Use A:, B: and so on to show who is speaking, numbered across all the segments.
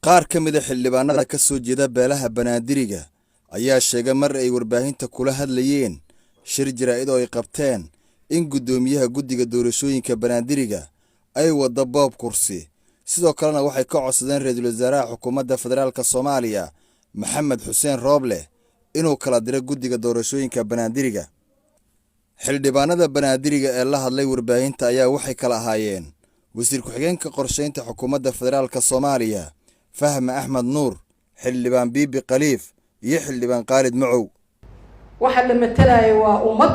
A: qaar ka mid ah xildhibaanada ka soo jeeda beelaha Banaadiriga ayaa sheegay mar ay warbaahinta kula hadlayeen shir jaraa'id oo ay qabteen in gudoomiyaha guddiga doorashooyinka Banaadiriga ay wada boob kursi sidoo kalena waxay ka codsadeen ra'iisul wasaaraha xukuumadda federaalka Soomaaliya Maxamed Xuseen Rooble inuu kala diro guddiga doorashooyinka Banaadiriga. xildhibaanada Banaadiriga ee la hadlay warbaahinta ayaa waxay kala ahaayeen wasiir ku-xigeenka qorsheynta xukuumadda federaalka Soomaaliya Fahma Ahmed Nuur, xildhibaan Bibi Khaliif iyo xildhibaan Khalid Macow.
B: waxa la matalayo waa ummad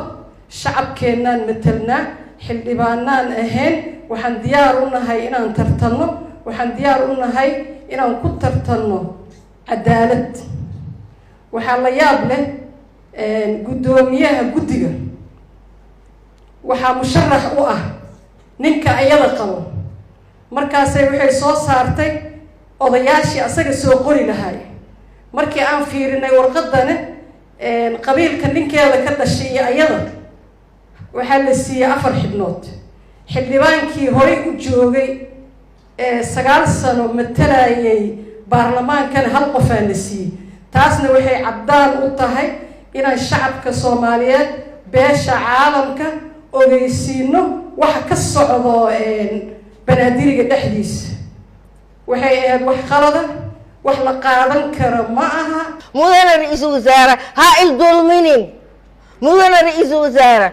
B: shacabkeenan matalna xildhibaanaan ahayn waxaan diyaar u nahay inaan tartanno waxaan diyaar u nahay inaan ku tartanno cadaalad waxa la yaab leh gudoomiyaha guddiga waxa musharax u ah ninka ayada qabo markaasay waxay soo saartay odayaashii asaga soo qori lahay markii aan fiirinay warqadana qabiilka ninkeeda ka dhashay iyo ayada waxaa la siiyay 4 xibnood xildhibaankii horey u joogay 9 sano matalayay baarlamaankan hal qof aan la siiyay taasna waxay caddaan u tahay inaan shacabka Soomaaliyeed beesha caalamka ogeysiino waxa ka socdo Banaadiriga dhexdiisa waxay ahayd wax qalada wax la qaadan karo ma aha
C: mudane ra'iisul wasaare ha il dulminin mudane ra'iisul wasaare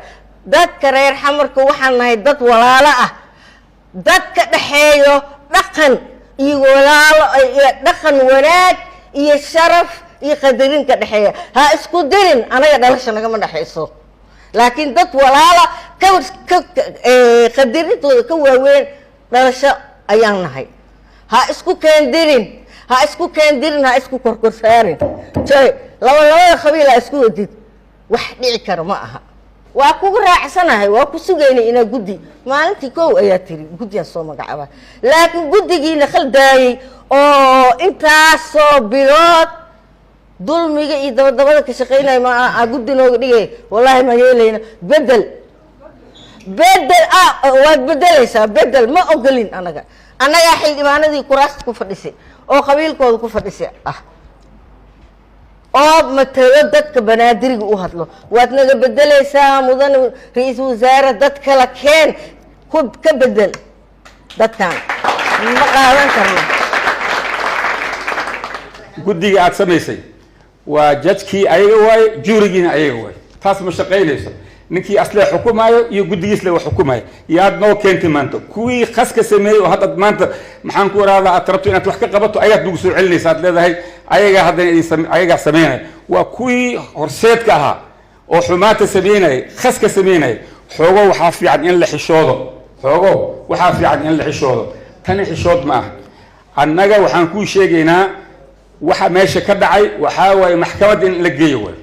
C: dadka reer xamarka waxaan nahay dad walaalo ah dadka dhaxeeyo dhaqan iyo walaalo iyo dhaqan wanaag iyo sharaf iyo qadarin ka dhaxeeya ha isku dirin anaga dhalasho naga ma dhaxayso laakiin dad walaalo ka qadarintooda ka waaweyn dhalasho ayaan nahay ha isku keendirin ha isku korkorsaarin labada qabiil ha isku wadid wax dhici kara ma aha waa kugu raacsanahay waa ku sugaynay inaa guddi maalintii kow ayaa tiri guddiyaa soo magacaabay laakiin guddigiina khaldaayay oo intaasoo bilood dulmiga iyo dabadabada ka shaqaynaya ma guddi nooga dhigay wallaahi ma yeelayna bedel waad bedelaysaa bedel ma ogolin anagaa xildhibaanadii kuraasta ku fadhisay oo qabiilkooda ku fadhisay ah oo matalo dadka Banaadiriga u hadlo waad naga bedelaysaa mudane ra'iisul wasaare dad kala keen ka bedel dadkan ma qaadan karno
D: guddiga aad samaysay waa jadkii ayaga waay juurigiina ayaga waay taas ma shaqaynayso ninkii aslee xukumayo iyo guddigiisle wax xukumayo yaad noo keentay maanta kuwii qaska sameeyay oo hadda maanta maxaan ku waraada aad rabto inaad wax ka qabato ayaad ugu soo celinaysaa aad leedahay ayagaa sameynaya waa kuwii horseedka ahaa oo xumaata sameynaya qaska sameynaya xoogo waxaa fiican in la xishoodo tani xishood ma aha annaga waxaan kuu sheegaynaa waxa meesha ka dhacay waxaa waaye maxkamadda in la geeyo waay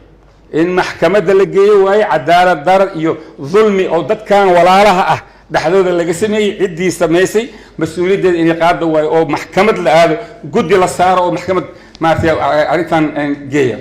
D: in maxkamadda la geeyo waaye cadaalad darar iyo dulmi oo dadkan walaalaha ah dhaxdooda laga sameeyay ciddii samaysay mas-uuliyaddeeda inay qaado waayo oo maxkamad la aado guddi la saaro oo maxkamad maartay arrintan geeya